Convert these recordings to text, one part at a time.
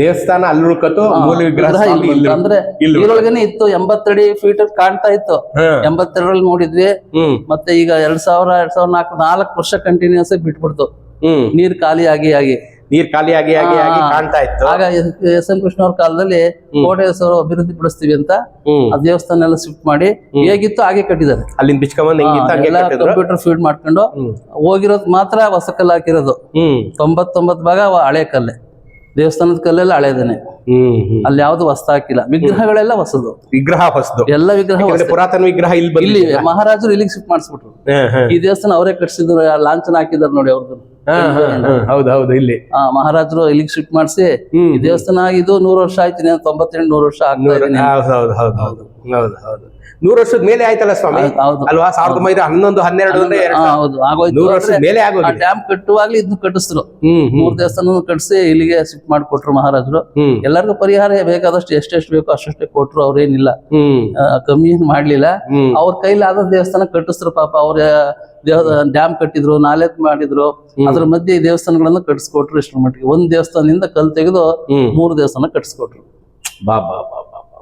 ದೇವಸ್ಥಾನ ಅಲ್ಲಿ ಉಳ್ಕತ್ತು, ಮೂಲ ವಿಗ್ರಹ ಅಂದ್ರೆ ಇದ್ರೊಳಗೇನೆ ಇತ್ತು. 80 ಫೀಟ್ ಕಾಣ್ತಾ ಇತ್ತು. 82ರಲ್ಲಿ ನೋಡಿದ್ವಿ. ಮತ್ತೆ ಈಗ 2004 ವರ್ಷ ಕಂಟಿನ್ಯೂಸ್ ಆಗಿ ಬಿಟ್ಬಿಡ್ತು. ನೀರ್ ಖಾಲಿ ಆಗಿ ಕಾಣ್ತಾ ಇತ್ತು. ಆಗ ಎಸ್ ಎಂ ಕೃಷ್ಣ ಅವ್ರ ಕಾಲದಲ್ಲಿ ಕೋಟೇಶ್ವರ ಅಭಿವೃದ್ಧಿ ಪಡಿಸ್ತೀವಿ ಅಂತ ಆ ದೇವಸ್ಥಾನ ಎಲ್ಲ ಶಿಫ್ಟ್ ಮಾಡಿ ಹೇಗಿತ್ತು ಹಾಗೆ ಕಟ್ಟಿದ್ದಾರೆ. ಅಲ್ಲಿಂದ ಬಿಚ್ಕೊಂಡ್ ಎಲ್ಲ ಕಂಪ್ಯೂಟರ್ ಫೀಡ್ ಮಾಡ್ಕೊಂಡು ಹೋಗಿರೋದು ಮಾತ್ರ ಹೊಸ ಕಲ್ಲು ಹಾಕಿರೋದು. 99 ಭಾಗ ಹಳೆ ಕಲ್ಲೆ, ದೇವಸ್ಥಾನದ ಕಲ್ಲೆಲ್ಲ ಹಳೇದೇನೆ. ಅಲ್ಲಿ ಯಾವ್ದು ಹೊಸ ಹಾಕಿಲ್ಲ. ವಿಗ್ರಹಗಳೆಲ್ಲ ಹೊಸದು. ಎಲ್ಲ ವಿಗ್ರಹ ಪುರಾತನ ವಿಗ್ರಹ ಇಲ್ಲಿ ಮಹಾರಾಜರು ಇಲ್ಲಿಗೆ ಶಿಫ್ಟ್ ಮಾಡಿಸ್ಬಿಟ್ರು. ಈ ದೇವಸ್ಥಾನ ಅವರೇ ಕಟ್ಸಿದ್ರು, ಲಾಂಛನ ಹಾಕಿದಾರೆ ನೋಡಿ ಅವ್ರದ್ದು. ಹೌದೌದು, ಇಲ್ಲಿ ಮಹಾರಾಜರು ಇಲ್ಲಿಗೆ ಶಿಫ್ಟ್ ಮಾಡಿಸಿ ಈ ದೇವಸ್ಥಾನ ಆಗಿದ್ದು 100 ವರ್ಷ ಆಯ್ತು. 98-100 ವರ್ಷ ಆಗ್ತಾ ಇದೆ. 100 ವರ್ಷದ ಮೇಲೆ ಆಯ್ತಲ್ಲ ಸ್ವಾಮಿ ಅಲ್ವಾ? 1911-12 ಮೇಲೆ ಡ್ಯಾಮ್ ಕಟ್ಟುವಾಗ್ಲಿ ಇದನ್ನ ಕಟ್ಟಿಸಿದ್ರು. 3 ದೇವಸ್ಥಾನ ಕಟ್ಟಿಸಿ ಇಲ್ಲಿಗೆ ಶಿಫ್ಟ್ ಮಾಡಿಕೊಟ್ರು ಮಹಾರಾಜರು. ಎಲ್ಲರಿಗೂ ಪರಿಹಾರ ಬೇಕಾದಷ್ಟು ಎಷ್ಟೆಷ್ಟು ಬೇಕೋ ಅಷ್ಟೇ ಕೊಟ್ರು. ಅವ್ರೇನಿಲ್ಲ ಕಮ್ಮಿ ಏನ್ ಮಾಡ್ಲಿಲ್ಲ. ಅವ್ರ ಕೈಲಿ ಆದ ದೇವಸ್ಥಾನ ಕಟ್ಟಿಸಿದ್ರು. ಪಾಪ ಅವ್ರ ಡ್ಯಾಮ್ ಕಟ್ಟಿದ್ರು, ನಾಲೆ ಮಾಡಿದ್ರು. ಅದ್ರ ಮಧ್ಯೆ ಈ ದೇವಸ್ಥಾನಗಳನ್ನ ಕಟ್ಟಿಸ್ಕೊಟ್ರು. ಇಷ್ಟರ ಮಟ್ಟಿಗೆ ಒಂದ್ ದೇವಸ್ಥಾನದಿಂದ ಕಲ್ ತೆಗೆದು 3 ದೇವಸ್ಥಾನ ಕಟ್ಟಿಸ್ಕೊಟ್ರು. ಬಾ ಬಾ ಬಾ ಬಾ ಬಾ.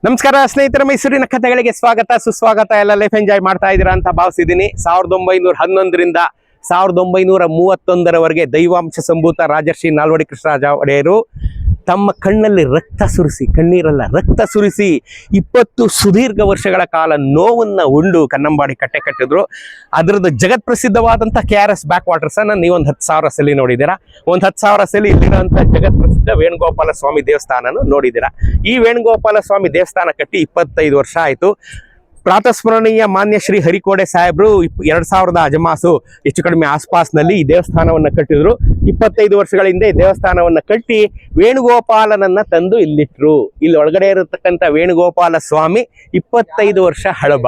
ನಮಸ್ಕಾರ ಸ್ನೇಹಿತರ, ಮೈಸೂರಿನ ಕಥೆಗಳಿಗೆ ಸ್ವಾಗತ ಸುಸ್ವಾಗತ. ಎಲ್ಲ ಲೈಫ್ ಎಂಜಾಯ್ ಮಾಡ್ತಾ ಇದ್ದೀರಾ ಅಂತ ಭಾವಿಸಿದ್ದೀನಿ. 1911ರಿಂದ 1931ರವರೆಗೆ ದೈವಾಂಶ ಸಂಭೂತ ರಾಜರ್ಷಿ ನಾಲ್ವಡಿ ಕೃಷ್ಣರಾಜ ಒಡೆಯರು ತಮ್ಮ ಕಣ್ಣಲ್ಲಿ ರಕ್ತ ಸುರಿಸಿ 20 ಸುದೀರ್ಘ ವರ್ಷಗಳ ಕಾಲ ನೋವನ್ನ ಉಂಡು ಕನ್ನಂಬಾಡಿ ಕಟ್ಟೆ ಕಟ್ಟಿದ್ರು. ಅದರದ್ದು ಜಗತ್ ಪ್ರಸಿದ್ಧವಾದಂಥ KRS ಬ್ಯಾಕ್ ವಾಟರ್ಸ್ ಅನ್ನ ನೀವೊಂದು 10,000 ಸಲ ನೋಡಿದ್ದೀರಾ. ಒಂದು 10,000 ಸಲ ಇಲ್ಲಿರುವಂಥ ಜಗತ್ ಪ್ರಸಿದ್ಧ ವೇಣುಗೋಪಾಲ ಸ್ವಾಮಿ ದೇವಸ್ಥಾನನು ನೋಡಿದ್ದೀರಾ. ಈ ವೇಣುಗೋಪಾಲ ಸ್ವಾಮಿ ದೇವಸ್ಥಾನ ಕಟ್ಟಿ 25 ವರ್ಷ ಆಯಿತು. ಪ್ರಾತಸ್ಮರಣೀಯ ಮಾನ್ಯ ಶ್ರೀ ಹರಿಕೋಡೆ ಸಾಹೇಬ್ರು 2000 ಅಜಮಾಸು ಹೆಚ್ಚು ಕಡಿಮೆ ಆಸ್ಪಾಸ್ನಲ್ಲಿ ಈ ದೇವಸ್ಥಾನವನ್ನ ಕಟ್ಟಿದ್ರು. 25 ವರ್ಷಗಳ ಹಿಂದೆ ಈ ದೇವಸ್ಥಾನವನ್ನ ಕಟ್ಟಿ ವೇಣುಗೋಪಾಲನನ್ನ ತಂದು ಇಲ್ಲಿಟ್ರು. ಇಲ್ಲಿ ಒಳಗಡೆ ಇರತಕ್ಕಂಥ ವೇಣುಗೋಪಾಲ ಸ್ವಾಮಿ 25 ವರ್ಷ ಹಳಬ.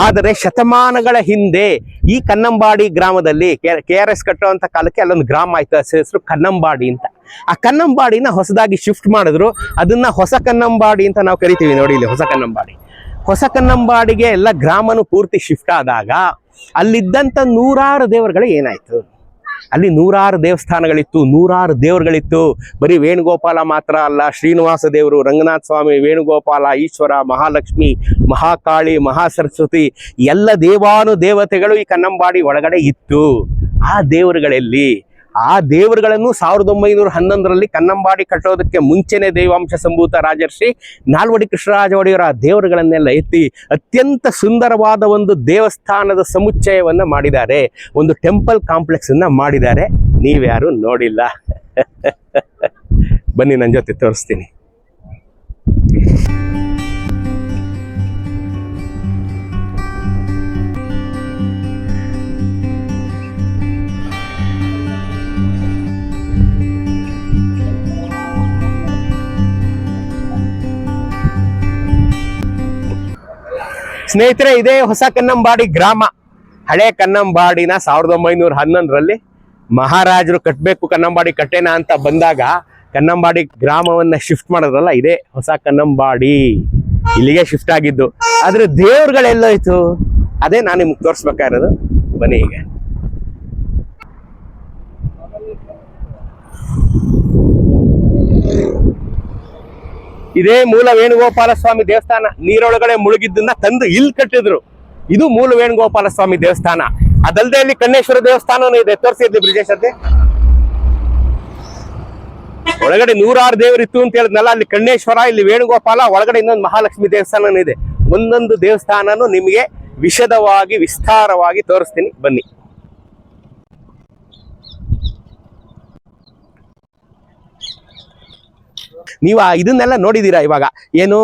ಆದರೆ ಶತಮಾನಗಳ ಹಿಂದೆ ಈ ಕನ್ನಂಬಾಡಿ ಗ್ರಾಮದಲ್ಲಿ KRS ಕಟ್ಟುವಂತ ಕಾಲಕ್ಕೆ ಅಲ್ಲೊಂದು ಗ್ರಾಮ ಆಯ್ತು. ಹೆಸರು ಕನ್ನಂಬಾಡಿ ಅಂತ. ಆ ಕನ್ನಂಬಾಡಿನ ಹೊಸದಾಗಿ ಶಿಫ್ಟ್ ಮಾಡಿದ್ರು. ಅದನ್ನ ಹೊಸ ಕನ್ನಂಬಾಡಿ ಅಂತ ನಾವು ಕರಿತೀವಿ. ನೋಡಿ ಇಲ್ಲಿ ಹೊಸ ಕನ್ನಂಬಾಡಿಗೆ ಎಲ್ಲ ಗ್ರಾಮನು ಪೂರ್ತಿ ಶಿಫ್ಟ್ ಆದಾಗ ಅಲ್ಲಿದ್ದಂಥ 100 ದೇವರುಗಳು ಏನಾಯ್ತು? ಅಲ್ಲಿ 100 ದೇವಸ್ಥಾನಗಳಿತ್ತು, 100 ದೇವರುಗಳಿತ್ತು. ಬರೀ ವೇಣುಗೋಪಾಲ ಮಾತ್ರ ಅಲ್ಲ, ಶ್ರೀನಿವಾಸ ದೇವರು, ರಂಗನಾಥ ಸ್ವಾಮಿ, ವೇಣುಗೋಪಾಲ, ಈಶ್ವರ, ಮಹಾಲಕ್ಷ್ಮಿ, ಮಹಾಕಾಳಿ, ಮಹಾಸರಸ್ವತಿ ಎಲ್ಲ ದೇವಾನುದೇವತೆಗಳು ಈ ಕನ್ನಂಬಾಡಿ ಒಳಗಡೆ ಇತ್ತು. ಆ ದೇವರುಗಳಲ್ಲಿ ಆ ದೇವರುಗಳನ್ನು 1911ರಲ್ಲಿ ಕನ್ನಂಬಾಡಿ ಕಟ್ಟೋದಕ್ಕೆ ಮುಂಚೆನೆ ದೈವಾಂಶ ಸಂಭೂತ ರಾಜರ್ಷಿ ನಾಲ್ವಡಿ ಕೃಷ್ಣರಾಜ ಒಡೆಯರ ಆ ದೇವರುಗಳನ್ನೆಲ್ಲ ಎತ್ತಿ ಅತ್ಯಂತ ಸುಂದರವಾದ ಒಂದು ದೇವಸ್ಥಾನದ ಸಮುಚ್ಚಯವನ್ನ ಮಾಡಿದ್ದಾರೆ. ಒಂದು ಟೆಂಪಲ್ ಕಾಂಪ್ಲೆಕ್ಸ್ ಅನ್ನ ಮಾಡಿದ್ದಾರೆ. ನೀವ್ಯಾರು ನೋಡಿಲ್ಲ? ಬನ್ನಿ ನನ್ನ ಜೊತೆ ತೋರಿಸ್ತೀನಿ. ಸ್ನೇಹಿತರೆ, ಇದೇ ಹೊಸ ಕನ್ನಂಬಾಡಿ ಗ್ರಾಮ. ಹಳೆ ಕನ್ನಂಬಾಡಿನ 1911ರಲ್ಲಿ ಮಹಾರಾಜರು ಕಟ್ಟಬೇಕು, ಕನ್ನಂಬಾಡಿ ಕಟ್ಟೆನ ಅಂತ ಬಂದಾಗ ಕನ್ನಂಬಾಡಿ ಗ್ರಾಮವನ್ನ ಶಿಫ್ಟ್ ಮಾಡೋದ್ರಲ್ಲ, ಇದೇ ಹೊಸ ಕನ್ನಂಬಾಡಿ. ಇಲ್ಲಿಗೆ ಶಿಫ್ಟ್ ಆಗಿದ್ದು. ಆದ್ರೆ ದೇವ್ರುಗಳೆಲ್ಲೋಯ್ತು? ಅದೇ ನಾನು ನಿಮ್ಗೆ ತೋರಿಸ್ಬೇಕಾಗಿರೋದು. ಬನ್ನಿ ಈಗ. ಇದೇ ಮೂಲ ವೇಣುಗೋಪಾಲ ಸ್ವಾಮಿ ದೇವಸ್ಥಾನ. ನೀರೊಳಗಡೆ ಮುಳುಗಿದ್ದನ್ನ ತಂದು ಇಲ್ಲಿ ಕಟ್ಟಿದ್ರು. ಇದು ಮೂಲ ವೇಣುಗೋಪಾಲ ಸ್ವಾಮಿ ದೇವಸ್ಥಾನ. ಅದಲ್ಲದೆ ಇಲ್ಲಿ ಕನ್ನೇಶ್ವರ ದೇವಸ್ಥಾನನೂ ಇದೆ. ತೋರಿಸಿದ್ವಿ ಬ್ರಿಜೇಶ್ ಅಂತೆ. ಒಳಗಡೆ 100 ದೇವರಿತ್ತು ಅಂತ ಹೇಳಿದ್ನಲ್ಲ, ಅಲ್ಲಿ ಕನ್ನೇಶ್ವರ, ಇಲ್ಲಿ ವೇಣುಗೋಪಾಲ, ಒಳಗಡೆ ಇನ್ನೊಂದು ಮಹಾಲಕ್ಷ್ಮಿ ದೇವಸ್ಥಾನನೂ ಇದೆ. ಒಂದೊಂದು ದೇವಸ್ಥಾನನು ನಿಮಗೆ ವಿಶದವಾಗಿ ವಿಸ್ತಾರವಾಗಿ ತೋರಿಸ್ತೀನಿ ಬನ್ನಿ. ನೀವು ಇದನ್ನೆಲ್ಲ ನೋಡಿದೀರಾ ಇವಾಗ ಏನು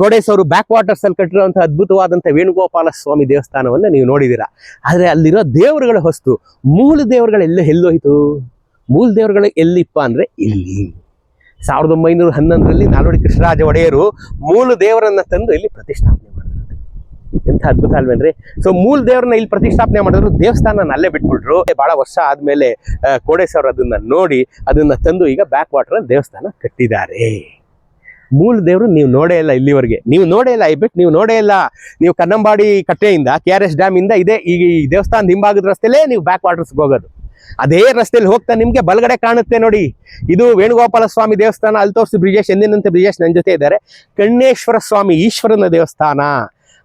ಕೋಡೇಶ್ವರು ಬ್ಯಾಕ್ ವಾಟರ್ಸ್ ಅಲ್ಲಿ ಕಟ್ಟಿರುವಂತಹ ಅದ್ಭುತವಾದಂತಹ ವೇಣುಗೋಪಾಲ ಸ್ವಾಮಿ ದೇವಸ್ಥಾನವನ್ನ ನೀವು ನೋಡಿದೀರಾ. ಆದ್ರೆ ಅಲ್ಲಿರೋ ದೇವರುಗಳ ಹೊಸ್ತು, ಮೂಲ ದೇವರುಗಳೆಲ್ಲ ಎಲ್ಲೋಯ್ತು? ಮೂಲ ದೇವರುಗಳು ಎಲ್ಲಿಪ್ಪ ಅಂದ್ರೆ ಇಲ್ಲಿ 1911ರಲ್ಲಿ ನಾಲ್ವಡಿ ಕೃಷ್ಣರಾಜ ಒಡೆಯರು ಮೂಲ ದೇವರನ್ನ ತಂದು ಇಲ್ಲಿ ಪ್ರತಿಷ್ಠಾಪನೆ ಮಾಡಿದ್ರು. ಎಂಥ ಅದ್ಭುತ ಅಲ್ವೇನ್ರಿ? ಸೊ ಮೂಲ ದೇವರನ್ನ ಇಲ್ಲಿ ಪ್ರತಿಷ್ಠಾಪನೆ ಮಾಡಿದ್ರು, ದೇವಸ್ಥಾನ ಅಲ್ಲೇ ಬಿಟ್ಬಿಟ್ರು. ಬಹಳ ವರ್ಷ ಆದ್ಮೇಲೆ ಕೋಡೇಶ್ವರು ಅದನ್ನ ನೋಡಿ ಅದನ್ನ ತಂದು ಈಗ ಬ್ಯಾಕ್ ವಾಟರ್ ದೇವಸ್ಥಾನ ಕಟ್ಟಿದ್ದಾರೆ. ಮೂಲ ದೇವರು ನೀವು ನೋಡೇ ಇಲ್ಲ ಇಲ್ಲಿವರೆಗೆ, ನೀವು ನೋಡೇ ಇಲ್ಲ. ನೀವು ನೋಡೇ ಇಲ್ಲ. ನೀವು ಕನ್ನಂಬಾಡಿ ಕಟ್ಟೆಯಿಂದ KRS ಡ್ಯಾಮ್ ಇಂದ ಇದೆ ಈಗ ಈ ದೇವಸ್ಥಾನದ ಹಿಂಭಾಗದ ರಸ್ತೆಲೇ ನೀವು ಬ್ಯಾಕ್ ವಾಟರ್ಸ್ಗೆ ಹೋಗೋದು. ಅದೇ ರಸ್ತೆಯಲ್ಲಿ ಹೋಗ್ತಾ ನಿಮ್ಗೆ ಬಲಗಡೆ ಕಾಣುತ್ತೆ ನೋಡಿ, ಇದು ವೇಣುಗೋಪಾಲ ಸ್ವಾಮಿ ದೇವಸ್ಥಾನ. ಅಲ್ಲಿ ತೋರಿಸಿ ಬ್ರಿಜೇಶ್, ಎಂದಿನಂತೆ ಬ್ರಿಜೇಶ್ ನನ್ನ ಜೊತೆ ಇದ್ದಾರೆ. ಕಣ್ಣೇಶ್ವರ ಸ್ವಾಮಿ ಈಶ್ವರನ ದೇವಸ್ಥಾನ,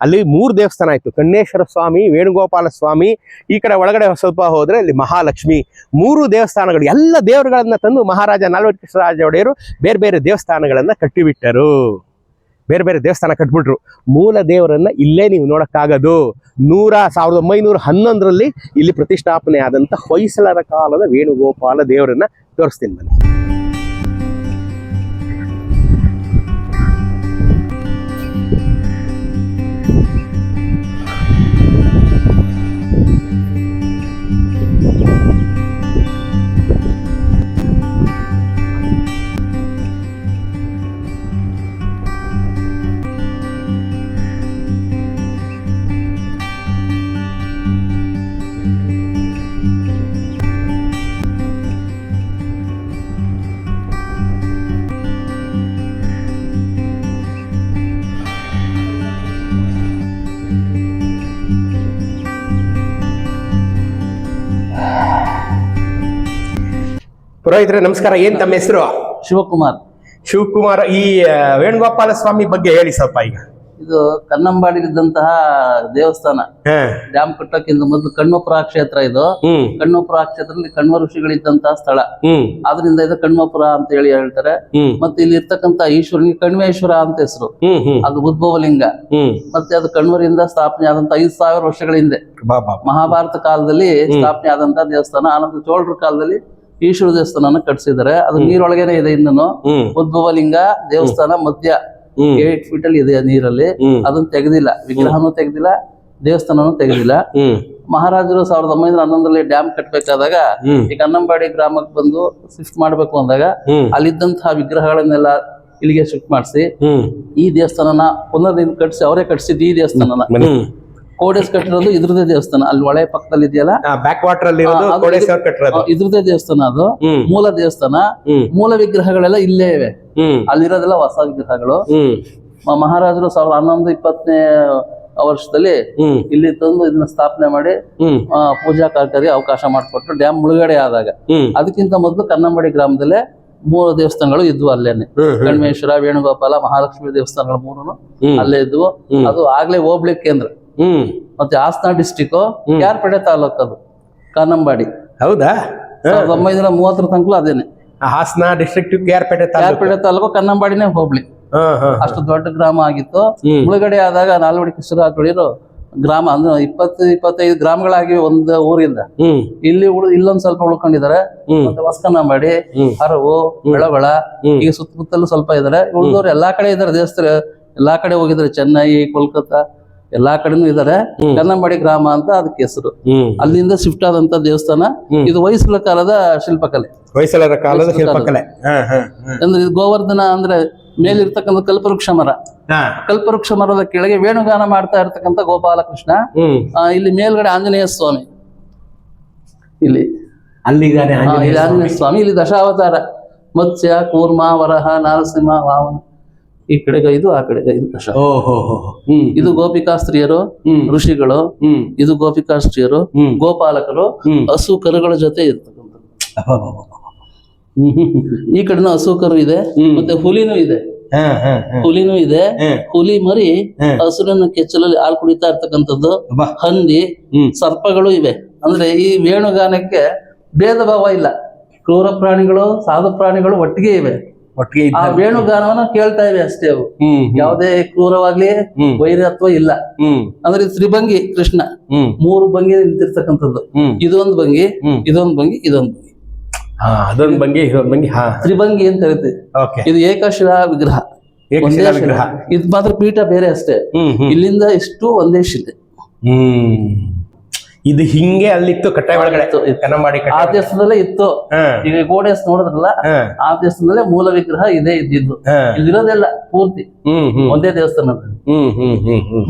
ಅಲ್ಲಿ 3 ದೇವಸ್ಥಾನ ಆಯ್ತು. ಕಣ್ಣೇಶ್ವರ ಸ್ವಾಮಿ, ವೇಣುಗೋಪಾಲ ಸ್ವಾಮಿ, ಈ ಕಡೆ ಒಳಗಡೆ ಸ್ವಲ್ಪ ಹೋದ್ರೆ ಅಲ್ಲಿ ಮಹಾಲಕ್ಷ್ಮಿ. 3 ದೇವಸ್ಥಾನಗಳು. ಎಲ್ಲ ದೇವರುಗಳನ್ನ ತಂದು ಮಹಾರಾಜ ನಾಲ್ವಡಿ ಕೃಷ್ಣರಾಜ ಒಡೆಯರು ಬೇರೆ ಬೇರೆ ದೇವಸ್ಥಾನಗಳನ್ನ ಕಟ್ಟಿಬಿಟ್ಟರು. ಬೇರೆ ಬೇರೆ ದೇವಸ್ಥಾನ ಕಟ್ಬಿಟ್ರು. ಮೂಲ ದೇವರನ್ನ ಇಲ್ಲೇ ನೀವು ನೋಡಕ್ಕಾಗದು. 1911ರಲ್ಲಿ ಇಲ್ಲಿ ಪ್ರತಿಷ್ಠಾಪನೆ ಆದಂತ ಹೊಯ್ಸಳರ ಕಾಲದ ವೇಣುಗೋಪಾಲ ದೇವರನ್ನ ತೋರಿಸ್ತೀನಿ ಬನ್ನಿ. ಪುರೋಹಿತರೆ ನಮಸ್ಕಾರ. ಏನ್ ತಮ್ಮ ಹೆಸರು? ಶಿವಕುಮಾರ್. ಶಿವಕುಮಾರ್, ಈ ವೇಣುಗೋಪಾಲ ಸ್ವಾಮಿ ಬಗ್ಗೆ ಹೇಳಿ ಸ್ವಲ್ಪ. ಈಗ ಇದು ಕನ್ನಂಬಾಡಿಲಿದ್ದಂತಹ ದೇವಸ್ಥಾನ. ಡ್ಯಾಮ್ ಕಟ್ಟೋಕ್ಕಿಂತ ಮೊದಲು ಕಣ್ವಪುರ ಕ್ಷೇತ್ರ. ಇದು ಕಣ್ವಪುರ ಕ್ಷೇತ್ರದಲ್ಲಿ ಕಣ್ವ ಋಷಿಗಳಿದ್ದಂತಹ ಸ್ಥಳ. ಆದ್ರಿಂದ ಇದು ಕಣ್ವಪುರ ಅಂತ ಹೇಳಿ ಹೇಳ್ತಾರೆ. ಮತ್ತೆ ಇಲ್ಲಿ ಇರ್ತಕ್ಕಂತ ಈಶ್ವರನಿಗೆ ಕಣ್ವೇಶ್ವರ ಅಂತ ಹೆಸರು. ಅದು ಉದ್ಭವಲಿಂಗ. ಮತ್ತೆ ಅದು ಕಣ್ವರಿಂದ ಸ್ಥಾಪನೆ ಆದಂತ 5000 ವರ್ಷಗಳ ಹಿಂದೆ ಮಹಾಭಾರತ ಕಾಲದಲ್ಲಿ ಸ್ಥಾಪನೆ ಆದಂತಹ ದೇವಸ್ಥಾನ. ಆನಂತರ ಚೋಳರ ಕಾಲದಲ್ಲಿ ಈಶ್ವರ ದೇವಸ್ಥಾನ ಕಟ್ಸಿದ್ದಾರೆ. ಅದು ನೀರೊಳಗೇನೆ ಇದೆ. ಇನ್ನೂ ಉದ್ಭವಲಿಂಗ ದೇವಸ್ಥಾನ ಮಧ್ಯ 8 ಫೀಟ್ ಅಲ್ಲಿ ಇದೆ ನೀರಲ್ಲಿ. ಅದನ್ನ ತೆಗೆದಿಲ್ಲ, ವಿಗ್ರಹನೂ ತೆಗೆದಿಲ್ಲ, ದೇವಸ್ಥಾನನೂ ತೆಗೆದಿಲ್ಲ. ಮಹಾರಾಜರು 1911ರಲ್ಲಿ ಡ್ಯಾಮ್ ಕಟ್ಟಬೇಕಾದಾಗ ಈ ಕನ್ನಂಬಾಡಿ ಗ್ರಾಮಕ್ಕೆ ಬಂದು ಶಿಫ್ಟ್ ಮಾಡ್ಬೇಕು ಅಂದಾಗ ಅಲ್ಲಿದ್ದಂತಹ ವಿಗ್ರಹಗಳನ್ನೆಲ್ಲ ಇಲ್ಲಿಗೆ ಶಿಫ್ಟ್ ಮಾಡಿಸಿ ಈ ದೇವಸ್ಥಾನನ ಪುನರ್ ಕಟ್ಸಿ ಅವರೇ ಕಟ್ಸಿದ್ದು. ಈ ದೇವಸ್ಥಾನನ ಕೋಡೇಶ್ ಕಟ್ಟಿರೋದು ಇದ್ರದೇ ದೇವಸ್ಥಾನ. ಅಲ್ಲಿ ಹೊಳೆ ಪಕ್ಕದಲ್ಲಿ ಇದೆಯಲ್ಲ ಬ್ಯಾಕ್ ವಾಟರ್ ಅಲ್ಲಿ ಇದ್ರದೇ ದೇವಸ್ಥಾನ. ಅದು ಮೂಲ ದೇವಸ್ಥಾನ. ಮೂಲ ವಿಗ್ರಹಗಳೆಲ್ಲ ಇಲ್ಲೇ ಇವೆ. ಅಲ್ಲಿರೋದೆಲ್ಲ ಹೊಸ ವಿಗ್ರಹಗಳು. ಮಹಾರಾಜರು 1920ನೇ ವರ್ಷದಲ್ಲಿ ಇಲ್ಲಿ ತಂದು ಇದನ್ನ ಸ್ಥಾಪನೆ ಮಾಡಿ ಪೂಜಾ ಕಾರ್ಯಕ್ಕೆ ಅವಕಾಶ ಮಾಡಿಕೊಟ್ರು. ಡ್ಯಾಮ್ ಮುಳುಗಡೆ ಆದಾಗ. ಅದಕ್ಕಿಂತ ಮೊದಲು ಕನ್ನಂಬಾಡಿ ಗ್ರಾಮದಲ್ಲೇ 3 ದೇವಸ್ಥಾನಗಳು ಇದ್ವು ಅಲ್ಲೇನೆ. ಕಣ್ಮೇಶ್ವರ, ವೇಣುಗೋಪಾಲ, ಮಹಾಲಕ್ಷ್ಮಿ ದೇವಸ್ಥಾನಗಳು 3 ಅಲ್ಲೇ ಇದ್ವು. ಅದು ಆಗ್ಲೇ ಹೋಬಳಿ ಕೇಂದ್ರ. ಮತ್ತೆ ಹಾಸನ ಡಿಸ್ಟಿಕ್ ಕ್ಯಾರ್ಪೇಟೆ ತಾಲೂಕು. ಅದು ಕನ್ನಂಬಾಡಿ. ಹೌದಾ? 1930 ತನಕ ಅದೇನೆ. ಹಾಸನ ಡಿಸ್ಟ್ರಿಕ್ಟ್ ಕ್ಯಾರ್ಪೇಟೆ ತಾಲೂಕು, ಕನ್ನಂಬಾಡಿನೇ ಹೋಬಳಿ. ಅಷ್ಟು ದೊಡ್ಡ ಗ್ರಾಮ ಆಗಿತ್ತು. ಮುಳುಗಡೆ ಆದಾಗ ನಾಲ್ವಡಿ ಕೃಷ್ಣರಾಜ ಒಡೆಯರು ಗ್ರಾಮ ಅಂದ್ರೆ 20-25 ಗ್ರಾಮಗಳಾಗಿವೆ ಒಂದು ಊರಿಂದ. ಇಲ್ಲಿ ಇಲ್ಲೊಂದ್ ಸ್ವಲ್ಪ ಉಳ್ಕೊಂಡಿದ್ದಾರೆ. ಮತ್ತೆ ಹೊಸಕನ್ನಂಬಾಡಿ, ಹರವು, ಬೆಳಗೊಳ, ಈಗ ಸುತ್ತಮುತ್ತಲು ಸ್ವಲ್ಪ ಇದಾರೆ. ಉಳಿದವ್ರು ಎಲ್ಲಾ ಕಡೆ ಇದಾರೆ. ದೇವಸ್ಥಾನ ಎಲ್ಲಾ ಕಡೆ ಹೋಗಿದ್ದಾರೆ. ಚೆನ್ನೈ, ಕೋಲ್ಕತ್ತಾ ಎಲ್ಲಾ ಕಡೆನೂ ಇದಾರೆ. ಕನ್ನಂಬಾಡಿ ಗ್ರಾಮ ಅಂತ ಅದಕ್ಕೆ ಹೆಸರು. ಅಲ್ಲಿಂದ ಶಿಫ್ಟ್ ಆದಂತ ದೇವಸ್ಥಾನ ಇದು. ಹೊಯ್ಸಳ ಕಾಲದ ಶಿಲ್ಪಕಲೆ. ಹೊಯ್ಸಳರ ಕಾಲದ ಶಿಲ್ಪಕಲೆ ಅಂದ್ರೆ ಇದು ಗೋವರ್ಧನ ಅಂದ್ರೆ ಮೇಲಿರ್ತಕ್ಕಂಥ ಕಲ್ಪವೃಕ್ಷ ಮರ. ಕಲ್ಪವೃಕ್ಷ ಮರದ ಕೆಳಗೆ ವೇಣುಗಾನ ಮಾಡ್ತಾ ಇರ್ತಕ್ಕಂಥ ಗೋಪಾಲಕೃಷ್ಣ. ಇಲ್ಲಿ ಮೇಲ್ಗಡೆ ಆಂಜನೇಯ ಸ್ವಾಮಿ. ಇಲ್ಲಿ ಆಂಜನೇಯ ಸ್ವಾಮಿ. ಇಲ್ಲಿ ದಶಾವತಾರ: ಮತ್ಸ್ಯ, ಕೂರ್ಮ, ವರಹ, ನರಸಿಂಹ, ವಾಮನ. ಈ ಕಡೆಗೆ 5, ಆ ಕಡೆಗೆ 5 ದಶ. ಇದು ಗೋಪಿಕಾ ಸ್ತ್ರೀಯರು, ಋಷಿಗಳು. ಇದು ಗೋಪಿಕಾ ಸ್ತ್ರೀಯರು, ಗೋಪಾಲಕರು, ಹಸು ಕರುಗಳ ಜೊತೆ ಇರ್ತಕ್ಕಂಥ. ಈ ಕಡೆನೂ ಹಸು ಕರು ಇದೆ. ಮತ್ತೆ ಹುಲಿನೂ ಇದೆ. ಹುಲಿ ಮರಿ ಹಸುರನ್ನ ಕೆಚ್ಚಲಲ್ಲಿ ಹಾಲು ಕುಡಿತಾ ಇರ್ತಕ್ಕಂಥದ್ದು. ಹಂದಿ, ಸರ್ಪಗಳು ಇವೆ. ಅಂದ್ರೆ ಈ ವೇಣುಗಾನಕ್ಕೆ ಭೇದ ಭಾವ ಇಲ್ಲ. ಕ್ರೂರ ಪ್ರಾಣಿಗಳು, ಸಾಧು ಪ್ರಾಣಿಗಳು ಒಟ್ಟಿಗೆ ಇವೆ. ಒಟ್ಟಿಗೆ ಆ ವೇಣುಗಾನವನ್ನ ಕೇಳ್ತಾ ಇವೆ ಅಷ್ಟೇ ಅವು. ಯಾವುದೇ ಕ್ರೂರವಾಗ್ಲಿ ವೈರತ್ವ ಇಲ್ಲ. ಅಂದ್ರೆ ಇದು ತ್ರಿಭಂಗಿ ಕೃಷ್ಣ, 3 ಭಂಗಿ ನಿಂತಿರ್ತಕ್ಕಂಥದ್ದು. ಇದೊಂದು ಭಂಗಿ, ಇದೊಂದು ಭಂಗಿ, ಇದೊಂದು ಭಂಗಿ. ಅದೊಂದು ಭಂಗಿ, ಇದೊಂದು ಭಂಗಿ. ತ್ರಿಭಂಗಿ ಅಂತ ಕರಿತೀವಿ. ಇದು ಏಕಶಿಲಾ ವಿಗ್ರಹ, ಒಂದೇ ಶಿಲೆ. ಇದು ಮಾತ್ರ ಪೀಠ ಬೇರೆ ಅಷ್ಟೇ. ಇಲ್ಲಿಂದ ಇಷ್ಟು ಒಂದೇ ಶಿಲೆ. ಇದು ಹಿಂಗೆ ಅಲ್ಲಿತ್ತು ಕಟ್ಟೆ ಒಳಗಡೆ ಕನ್ನಂಬಾಡಿ ಆ ದೇವಸ್ಥಾನದಲ್ಲೇ ಇತ್ತು. ಈಗ ಗೋಡೆ ನೋಡಿದ್ರಲ್ಲ, ಆ ದೇವಸ್ಥಾನದಲ್ಲೇ ಮೂಲ ವಿಗ್ರಹ ಇದೇ ಇದ್ದಿದ್ದು. ಇಲ್ಲಿರೋದೆಲ್ಲ ಪೂರ್ತಿ ಒಂದೇ ದೇವಸ್ಥಾನದಲ್ಲಿ.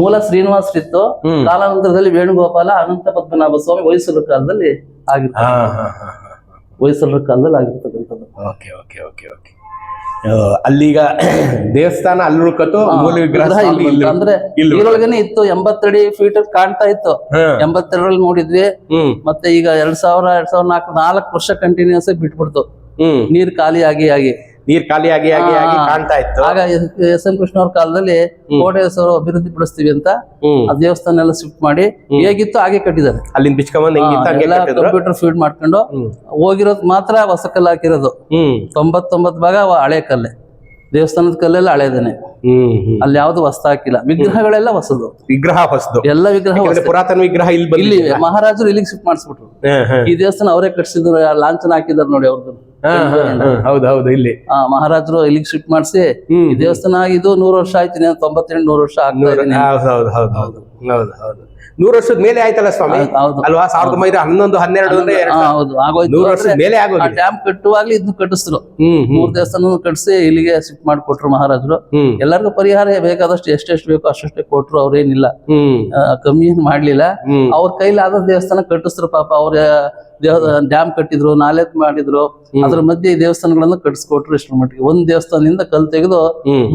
ಮೂಲ ಶ್ರೀನಿವಾಸ ಇತ್ತು. ಕಾಲಾನಂತರದಲ್ಲಿ ವೇಣುಗೋಪಾಲ, ಅನಂತ ಪದ್ಮನಾಭ ಸ್ವಾಮಿ ಹೊಯ್ಸಳರ ಕಾಲದಲ್ಲಿ ಆಗಿರ್ತಕ್ಕಂಥದ್ದು. ಹೊಯ್ಸಳರ ಕಾಲದಲ್ಲಿ ಆಗಿರ್ತಕ್ಕಂಥದ್ದು. Okay okay okay okay. ಅಲ್ಲಿಗ ದೇವಸ್ಥಾನ ಅಲ್ಲಿ ಉಳ್ಕತ್ತು, ಮೂಲ ವಿಗ್ರಹ ಅಂದ್ರೆ ಇದ್ರೊಳಗೇನೆ ಇತ್ತು. 80 ಫೀಟ್ ಕಾಣ್ತಾ ಇತ್ತು. 82ರಲ್ಲಿ ನೋಡಿದ್ವಿ. ಮತ್ತೆ ಈಗ 2000-2004 ವರ್ಷ ಕಂಟಿನ್ಯೂಸ್ ಆಗಿ ಬಿಟ್ಬಿಡ್ತು. ನೀರ್ ಖಾಲಿ ಆಗಿ ಕಾಣ್ತಾ ಇತ್ತು. ಆಗ ಎಸ್ ಎಂ ಕೃಷ್ಣ ಅವ್ರ ಕಾಲದಲ್ಲಿ ಕೋಟೆ ಅಭಿವೃದ್ಧಿ ಪಡಿಸ್ತೀವಿ ಅಂತ ಆ ದೇವಸ್ಥಾನ ಎಲ್ಲ ಶಿಫ್ಟ್ ಮಾಡಿ ಹೇಗಿತ್ತು ಹಾಗೆ ಕಟ್ಟಿದ್ದಾರೆ. ಅಲ್ಲಿಂದ ಬಿಚ್ಕೊಂಡ್ ಎಲ್ಲ ಕಂಪ್ಯೂಟರ್ ಫೀಡ್ ಮಾಡ್ಕೊಂಡು ಹೋಗಿರೋದು ಮಾತ್ರ ಹೊಸ ಕಲ್ಲು ಹಾಕಿರೋದು. 99 ಭಾಗ ಹಳೆ ಕಲ್ಲೆ. ದೇವಸ್ಥಾನದ ಕಲ್ಲೆಲ್ಲ ಹಳೇದೇನೆ. ಅಲ್ಲಿ ಯಾವ್ದು ಹೊಸ ಹಾಕಿಲ್ಲ. ವಿಗ್ರಹಗಳೆಲ್ಲ ಹೊಸದು. ಎಲ್ಲ ವಿಗ್ರಹ ಪುರಾತನ ವಿಗ್ರಹ ಇಲ್ಲಿ ಮಹಾರಾಜರು ಇಲ್ಲಿಗೆ ಶಿಫ್ಟ್ ಮಾಡಿಸ್ಬಿಟ್ರು. ಈ ದೇವಸ್ಥಾನ ಅವರೇ ಕಟ್ಸಿದ್ರು. ಲಾಂಛನ ಹಾಕಿದಾರೆ ನೋಡಿ ಅವ್ರದ್ದು. ಹೌದೌದು. ಇಲ್ಲಿ ಮಹಾರಾಜರು ಇಲ್ಲಿಗೆ ಶಿಫ್ಟ್ ಮಾಡಿಸಿ ಈ ದೇವಸ್ಥಾನ ಆಗಿದ್ದು 100 ವರ್ಷ ಆಯ್ತು. 98-100 ವರ್ಷ ಆಗ್ತಾ ಇದೆ. 100 ವರ್ಷದ ಮೇಲೆ ಆಯ್ತಲ್ಲ ಸ್ವಾಮಿ ಅಲ್ವಾ? 1911-12 ಮೇಲೆ ಡ್ಯಾಮ್ ಕಟ್ಟುವಾಗ್ಲಿ ಇದನ್ನ ಕಟ್ಟಿಸಿದ್ರು. 3 ದೇವಸ್ಥಾನ ಕಟ್ಟಿಸಿ ಇಲ್ಲಿಗೆ ಶಿಫ್ಟ್ ಮಾಡಿಕೊಟ್ರು ಮಹಾರಾಜರು. ಎಲ್ಲರಿಗೂ ಪರಿಹಾರ ಬೇಕಾದಷ್ಟು ಎಷ್ಟೆಷ್ಟು ಬೇಕೋ ಅಷ್ಟೇ ಕೊಟ್ರು. ಅವ್ರೇನಿಲ್ಲ, ಕಮ್ಮಿ ಏನ್ ಮಾಡ್ಲಿಲ್ಲ. ಅವ್ರ ಕೈಲಾದ ದೇವಸ್ಥಾನ ಕಟ್ಟಿಸಿದ್ರು. ಪಾಪ ಅವ್ರ ಡ್ಯಾಮ್ ಕಟ್ಟಿದ್ರು, ನಾಲೆ ಮಾಡಿದ್ರು. ಅದ್ರ ಮಧ್ಯೆ ಈ ದೇವಸ್ಥಾನಗಳನ್ನ ಕಟ್ಟಿಸ್ಕೊಟ್ರು. ಇಷ್ಟರ ಮಟ್ಟಿಗೆ ಒಂದ್ ದೇವಸ್ಥಾನದಿಂದ ಕಲ್ ತೆಗೆದು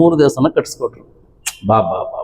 3 ದೇವಸ್ಥಾನ ಕಟ್ಟಿಸ್ಕೊಟ್ರು. ಬಾ ಬಾ ಬಾ